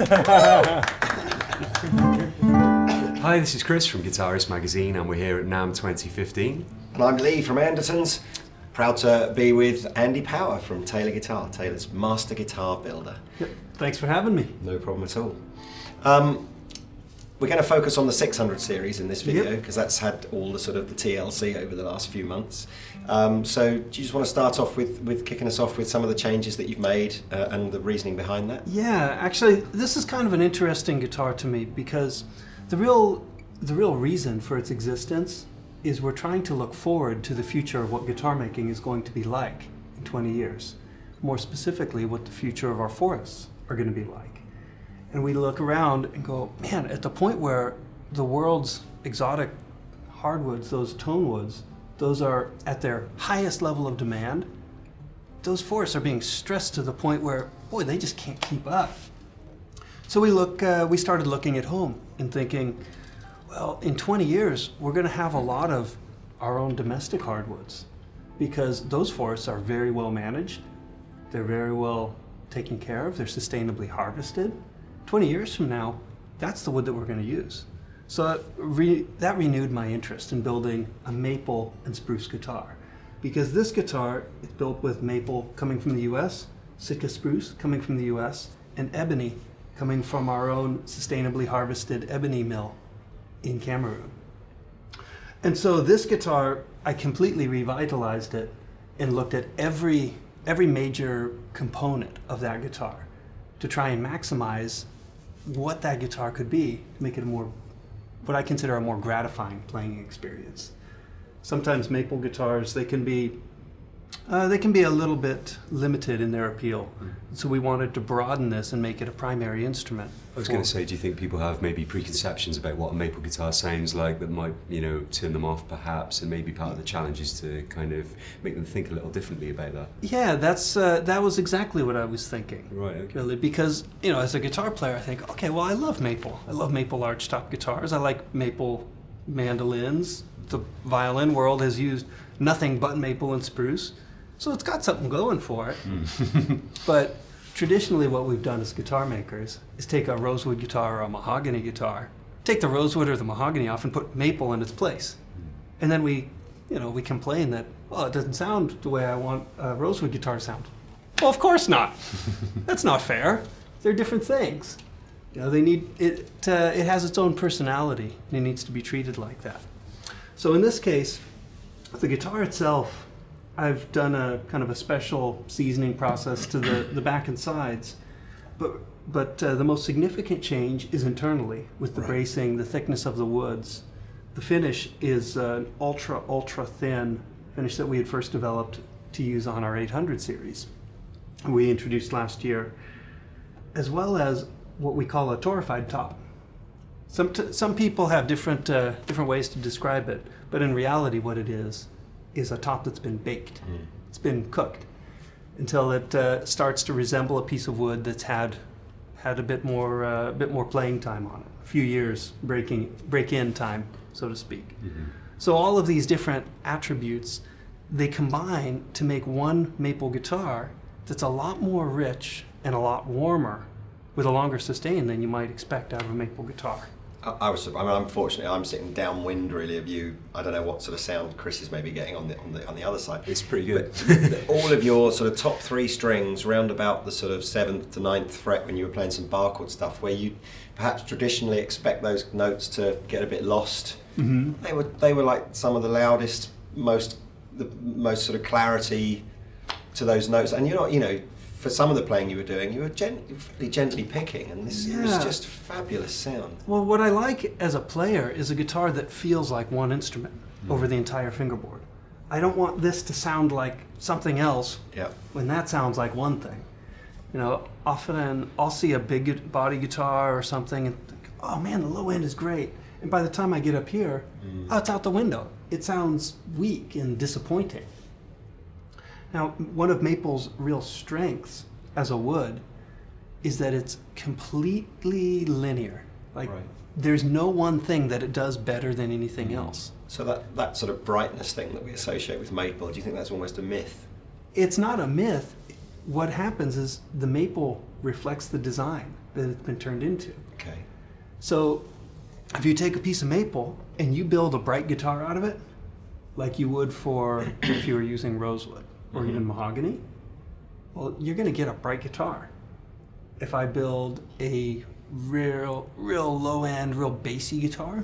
Hi, this is Chris from Guitarist Magazine, and we're here at Namm 2015. And I'm Lee from Andertons. Proud to be with Andy Power from Taylor Guitar, Taylor's master guitar builder. Yep. Thanks for having me. No problem at all. We're going to focus on the 600 series in this video because that's had all the sort of the TLC over the last few months. So do you just want to start off with kicking us off with some of the changes that you've made and the reasoning behind that? Yeah, actually, this is kind of an interesting guitar to me because the real reason for its existence is we're trying to look forward to the future of what guitar making is going to be like in 20 years. More specifically, what the future of our forests are going to be like. And we look around and go, man, at the point where the world's exotic hardwoods, those tone woods, those are at their highest level of demand, those forests are being stressed to the point where, boy, they just can't keep up. So we started looking at home and thinking, well, in 20 years, we're going to have a lot of our own domestic hardwoods because those forests are very well managed. They're very well taken care of. They're sustainably harvested. 20 years from now, that's the wood that we're going to use. So that renewed my interest in building a maple and spruce guitar because this guitar is built with maple coming from the US, Sitka spruce coming from the US, and ebony coming from our own sustainably harvested ebony mill in Cameroon. And so this guitar, I completely revitalized it and looked at every major component of that guitar to try and maximize what that guitar could be to make it what I consider a more gratifying playing experience. Sometimes maple guitars, they can be a little bit limited in their appeal. So we wanted to broaden this and make it a primary instrument. I was going to say, do you think people have maybe preconceptions about what a maple guitar sounds like that might, turn them off perhaps, and maybe part of the challenge is to kind of make them think a little differently about that? Yeah, that was exactly what I was thinking. Right, okay. Really, because, as a guitar player, I think, okay, well, I love maple. I love maple large top guitars. I like maple mandolins. The violin world has used nothing but maple and spruce. So it's got something going for it. But traditionally what we've done as guitar makers is take a rosewood guitar or a mahogany guitar, take the rosewood or the mahogany off and put maple in its place. And then we complain that, well, it doesn't sound the way I want a rosewood guitar to sound. Well, of course not. That's not fair. They're different things. They need it has its own personality and it needs to be treated like that. So in this case, the guitar itself, I've done a kind of a special seasoning process to the back and sides, but the most significant change is internally with the bracing, the thickness of the woods. The finish is an ultra thin finish that we had first developed to use on our 800 series. We introduced last year, as well as what we call a torrefied top. Some people have different ways to describe it, but in reality, what it is a top that's been baked. It's been cooked until it starts to resemble a piece of wood that's had a bit more playing time on it, a few years break-in time, so to speak. So all of these different attributes, they combine to make one maple guitar that's a lot more rich and a lot warmer with a longer sustain than you might expect out of a maple guitar. Unfortunately, I'm sitting downwind really of you. I don't know what sort of sound Chris is maybe getting on the other side. It's pretty good. But all of your sort of top three strings, round about the sort of 7th to 9th fret when you were playing some bar chord stuff, where you perhaps traditionally expect those notes to get a bit lost. They were like some of the loudest, the most sort of clarity to those notes, and you're not, for some of the playing you were doing, you were fairly gently picking, and this was just fabulous sound. Well, what I like as a player is a guitar that feels like one instrument over the entire fingerboard. I don't want this to sound like something else when that sounds like one thing. Often I'll see a big body guitar or something and think, oh man, the low end is great. And by the time I get up here, it's out the window. It sounds weak and disappointing. Now, one of maple's real strengths as a wood is that it's completely linear. There's no one thing that it does better than anything else. So that sort of brightness thing that we associate with maple, do you think that's almost a myth? It's not a myth. What happens is the maple reflects the design. that it's been turned into. Okay. So if you take a piece of maple and you build a bright guitar out of it, like you would for if you were using rosewood or even mahogany, well, you're going to get a bright guitar. If I build a real low-end, real bassy guitar,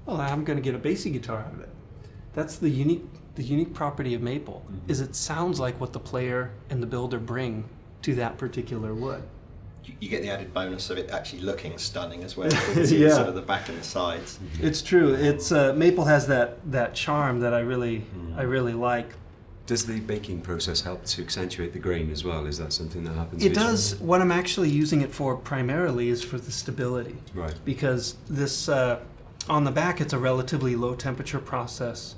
well, I'm going to get a bassy guitar out of it. That's the unique property of maple, is it sounds like what the player and the builder bring to that particular wood. You get the added bonus of it actually looking stunning as well. It's Yeah. sort of the back and the sides. It's true. It's maple has that charm that I really like. Does the baking process help to accentuate the grain as well? Is that something that happens? It visually? does. What I'm actually using it for primarily is for the stability. Right. Because this, on the back, it's a relatively low temperature process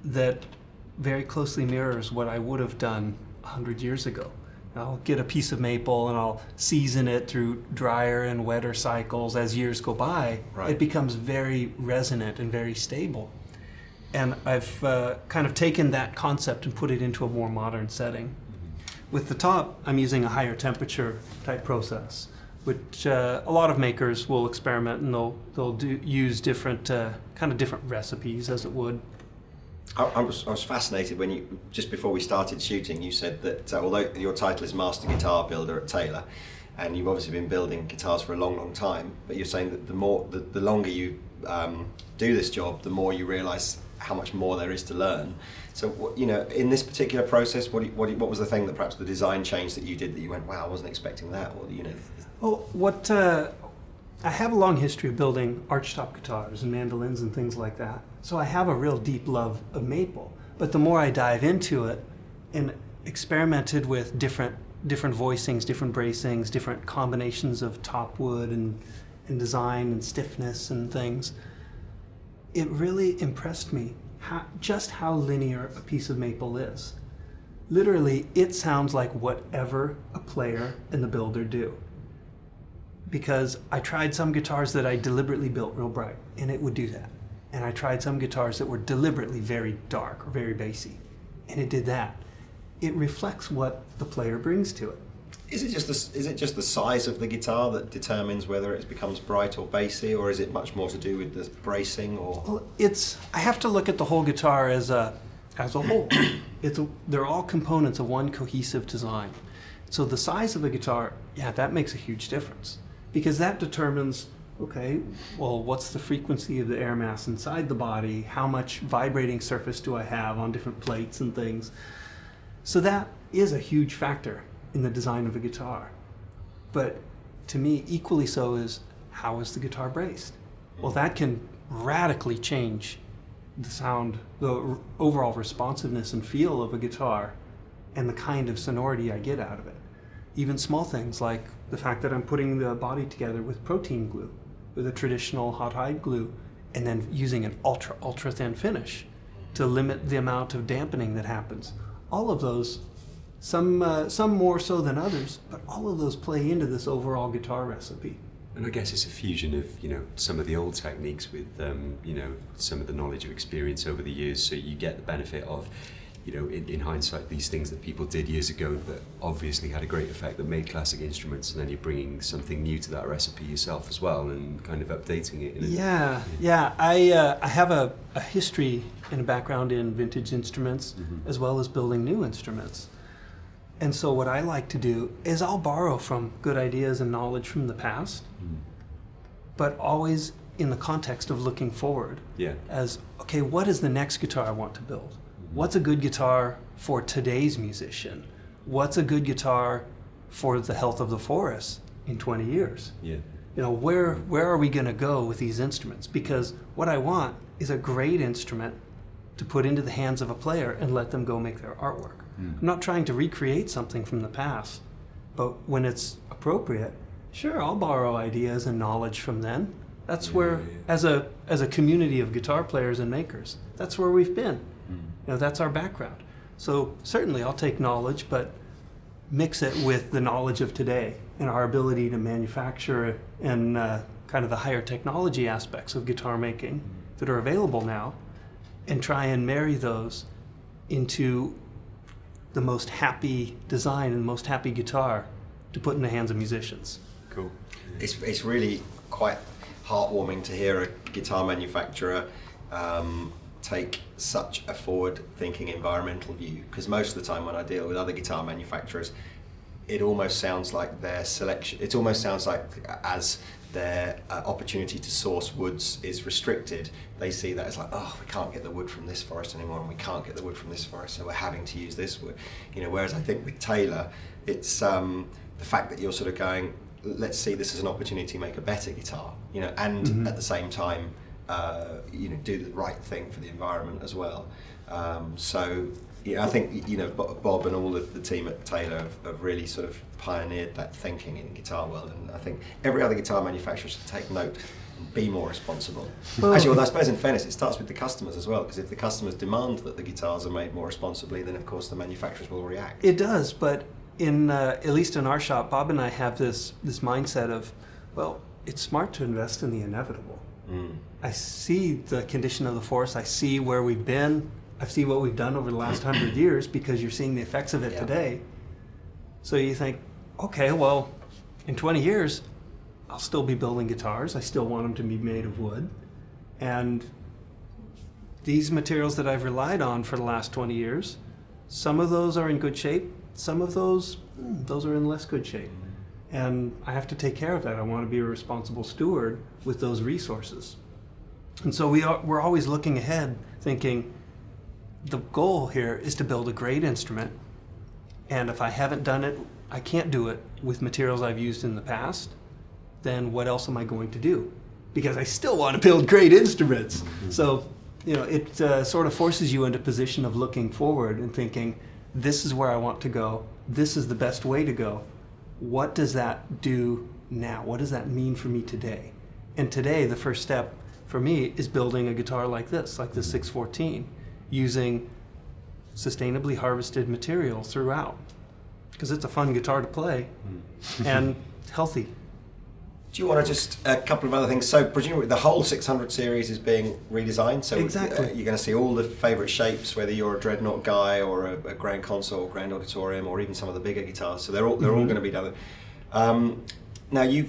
that very closely mirrors what I would have done 100 years ago. I'll get a piece of maple and I'll season it through drier and wetter cycles. As years go by, Right. it becomes very resonant and very stable. And I've kind of taken that concept and put it into a more modern setting. With the top, I'm using a higher temperature type process, which a lot of makers will experiment and they'll use different kind of different recipes, as it would. I was fascinated when you, just before we started shooting, you said that although your title is Master Guitar Builder at Taylor, and you've obviously been building guitars for a long time, but you're saying that the longer you do this job, the more you realise how much more there is to learn. So, in this particular process, what was the thing that perhaps the design change that you did that you went, wow, I wasn't expecting that, or Well, I have a long history of building archtop guitars and mandolins and things like that. So I have a real deep love of maple. But the more I dive into it and experimented with different voicings, different bracings, different combinations of top wood and design and stiffness and things, it really impressed me just how linear a piece of maple is. Literally, it sounds like whatever a player and the builder do. Because I tried some guitars that I deliberately built real bright, and it would do that. And I tried some guitars that were deliberately very dark or very bassy, and it did that. It reflects what the player brings to it. Is it just the size of the guitar that determines whether it becomes bright or bassy, or is it much more to do with the bracing? Or Well, I have to look at the whole guitar as a whole. They're all components of one cohesive design. So the size of the guitar, yeah, that makes a huge difference. Because that determines, okay, well, what's the frequency of the air mass inside the body? How much vibrating surface do I have on different plates and things? So that is a huge factor in the design of a guitar. But to me, equally so is, how is the guitar braced? Well, that can radically change the sound, the overall responsiveness and feel of a guitar and the kind of sonority I get out of it. Even small things like the fact that I'm putting the body together with protein glue, with a traditional hot hide glue, and then using an ultra thin finish to limit the amount of dampening that happens. All of those, some more so than others, but all of those play into this overall guitar recipe. And I guess it's a fusion of, some of the old techniques with, some of the knowledge of experience over the years. So you get the benefit of, in hindsight, these things that people did years ago that obviously had a great effect, that made classic instruments, and then you're bringing something new to that recipe yourself as well, and kind of updating it. Yeah. I have a history and a background in vintage instruments, as well as building new instruments. And so what I like to do is I'll borrow from good ideas and knowledge from the past, but always in the context of looking forward. Yeah. As, okay, what is the next guitar I want to build? What's a good guitar for today's musician? What's a good guitar for the health of the forest in 20 years? Yeah. Where are we going to go with these instruments? Because what I want is a great instrument to put into the hands of a player and let them go make their artwork. I'm not trying to recreate something from the past, but when it's appropriate, sure, I'll borrow ideas and knowledge from then. That's where, as a community of guitar players and makers, that's where we've been. That's our background. So certainly I'll take knowledge, but mix it with the knowledge of today and our ability to manufacture and kind of the higher technology aspects of guitar making that are available now, and try and marry those into the most happy design and most happy guitar to put in the hands of musicians. Cool. It's really quite heartwarming to hear a guitar manufacturer take such a forward-thinking environmental view, because most of the time when I deal with other guitar manufacturers, it almost sounds like their selection, it almost sounds like as their opportunity to source woods is restricted, they see that as like, oh, we can't get the wood from this forest anymore, and we can't get the wood from this forest, so we're having to use this wood. You know, whereas I think with Taylor, it's the fact that you're sort of going, let's see this as an opportunity to make a better guitar, you know, and at the same time, you know, do the right thing for the environment as well. So yeah, I think, you know, Bob and all of the team at Taylor have really sort of pioneered that thinking in the guitar world, and I think every other guitar manufacturer should take note and be more responsible. Actually, well, I suppose in fairness, it starts with the customers as well, because if the customers demand that the guitars are made more responsibly, then of course the manufacturers will react. It does, but in at least in our shop, Bob and I have this mindset of, well, it's smart to invest in the inevitable. I see the condition of the forest, I see where we've been, I see what we've done over the last 100 years, because you're seeing the effects of it today. So you think, okay, well, in 20 years, I'll still be building guitars. I still want them to be made of wood. And these materials that I've relied on for the last 20 years, some of those are in good shape. Some of those are in less good shape. And I have to take care of that. I want to be a responsible steward with those resources. And so we're always looking ahead, thinking, the goal here is to build a great instrument, and if I haven't done it, I can't do it with materials I've used in the past, then what else am I going to do? Because I still want to build great instruments. So, you know, it sort of forces you into a position of looking forward and thinking, this is where I want to go, this is the best way to go. What does that do now? What does that mean for me today? And today, the first step for me is building a guitar like this, like the 614. Using sustainably harvested material throughout, because it's a fun guitar to play and healthy. Do you want to just a couple of other things? So presumably the whole 600 series is being redesigned. So exactly. You're going to see all the favourite shapes, whether you're a dreadnought guy or a grand console, or grand auditorium, or even some of the bigger guitars. So they're all going to be done. Now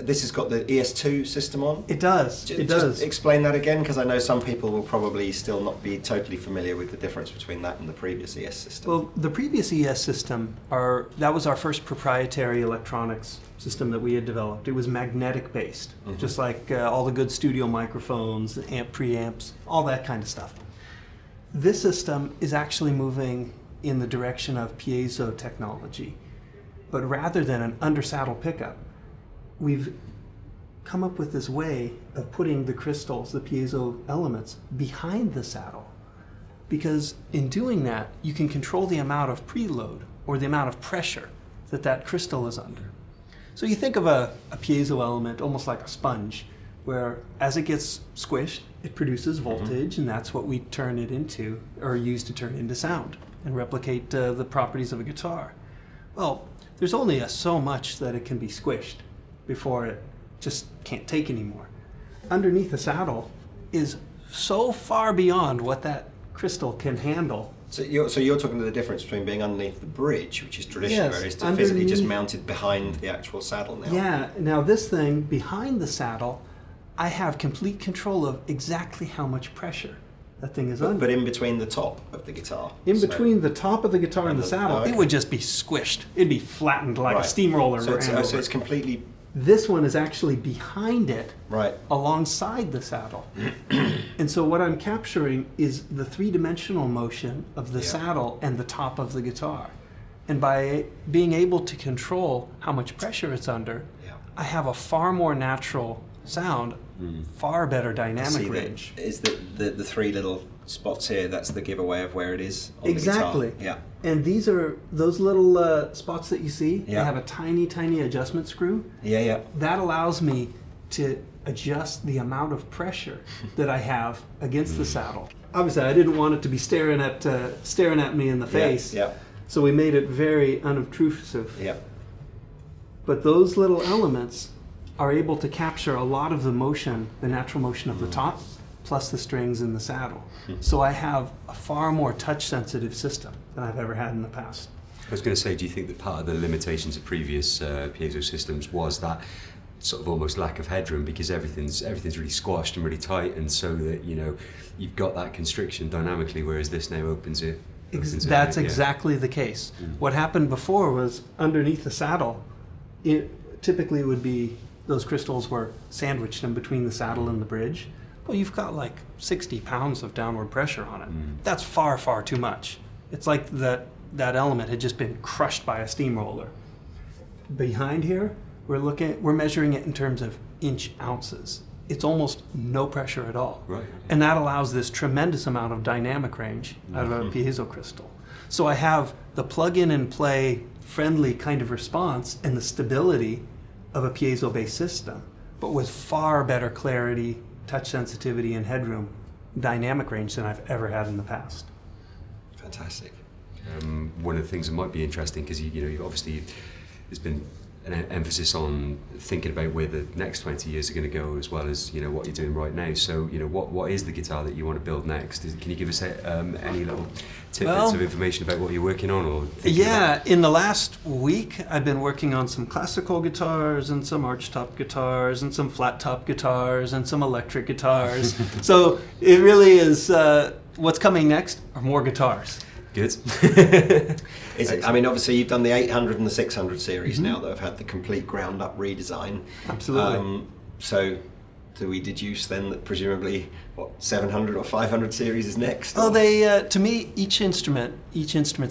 this has got the ES2 system on. It does. Just explain that again, because I know some people will probably still not be totally familiar with the difference between that and the previous ES system. Well, the previous ES system, that was our first proprietary electronics system that we had developed. It was magnetic based, just like all the good studio microphones, amp preamps, all that kind of stuff. This system is actually moving in the direction of piezo technology, but rather than an under-saddle pickup, we've come up with this way of putting the crystals, the piezo elements, behind the saddle. Because in doing that, you can control the amount of preload, or the amount of pressure that crystal is under. So you think of a piezo element almost like a sponge, where as it gets squished, it produces voltage, and that's what we turn it into, or use to turn into sound, and replicate the properties of a guitar. Well, there's only so much that it can be squished before it just can't take anymore. Underneath the saddle is so far beyond what that crystal can handle. So you're talking to the difference between being underneath the bridge, which is traditional, Yes, whereas to physically just mounted behind the actual saddle now. Yeah, now this thing behind the saddle, I have complete control of exactly how much pressure that thing is under. But in between the top of the guitar. Between the top of the guitar and the saddle, it would just be squished. It'd be flattened like a steamroller. So it's completely... This one is actually behind it, right, alongside the saddle. And so what I'm capturing is the three-dimensional motion of the saddle and the top of the guitar. And by being able to control how much pressure it's under, I have a far more natural sound, far better dynamic range. Is the three little spots here, that's the giveaway of where it is on exactly. the guitar. Yeah. And these are those little spots that you see. They have a tiny, tiny adjustment screw. Yeah. That allows me to adjust the amount of pressure that I have against the saddle. Obviously, I didn't want it to be staring at me in the face. Yeah. So we made it very unobtrusive. Yeah. But those little elements are able to capture a lot of the motion, the natural motion of the top, plus the strings in the saddle. So I have a far more touch-sensitive system than I've ever had in the past. I was going to say, do you think that part of the limitations of previous piezo systems was that sort of almost lack of headroom, because everything's really squashed and really tight, and so that, you know, you've got that constriction dynamically, whereas this now opens it. That's exactly the case. What happened before was underneath the saddle, typically would be those crystals were sandwiched in between the saddle and the bridge. Well, you've got like 60 pounds of downward pressure on it. That's far, far too much. It's like that element had just been crushed by a steamroller. Behind here, we're measuring it in terms of inch ounces. It's almost no pressure at all. Right. And that allows this tremendous amount of dynamic range out of a piezo crystal. So I have the plug-in and play friendly kind of response and the stability of a piezo-based system, but with far better clarity, touch sensitivity, and headroom dynamic range than I've ever had in the past. Fantastic. One of the things that might be interesting, because you obviously there's been an emphasis on thinking about where the next 20 years are going to go, as well as, you know, what you're doing right now. So, you know, what is the guitar that you want to build next? Can you give us any little tidbits of information about what you're working on or thinking about? In the last week, I've been working on some classical guitars and some archtop guitars and some flat top guitars and some electric guitars. So it really is, what's coming next are more guitars. Good. I mean, obviously you've done the 800 and the 600 series now that have had the complete ground up redesign. Absolutely. So do we deduce then that presumably 700 or 500 series is next? Well, they to me, each instrument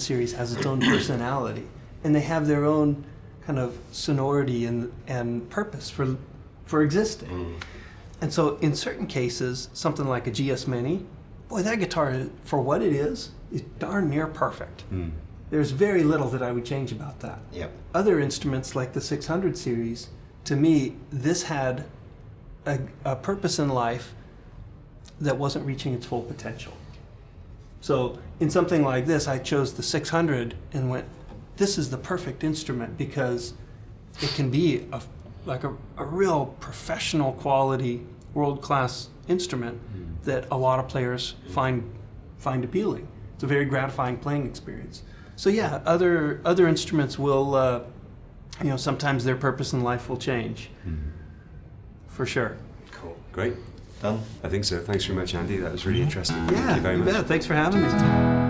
series has its own personality, and they have their own kind of sonority and purpose for existing. And so in certain cases, something like a GS Mini, boy, that guitar, for what it is darn near perfect. There's very little that I would change about that. Yep. Other instruments like the 600 series, to me, this had a purpose in life that wasn't reaching its full potential. So in something like this, I chose the 600 and went, this is the perfect instrument because it can be a real professional quality, world-class instrument that a lot of players find appealing. It's a very gratifying playing experience. So yeah, other instruments will, sometimes their purpose in life will change. For sure. Cool. Great. Done? I think so. Thanks very much, Andy. That was really interesting. Yeah, Thank you very much. bet. Thanks for having me.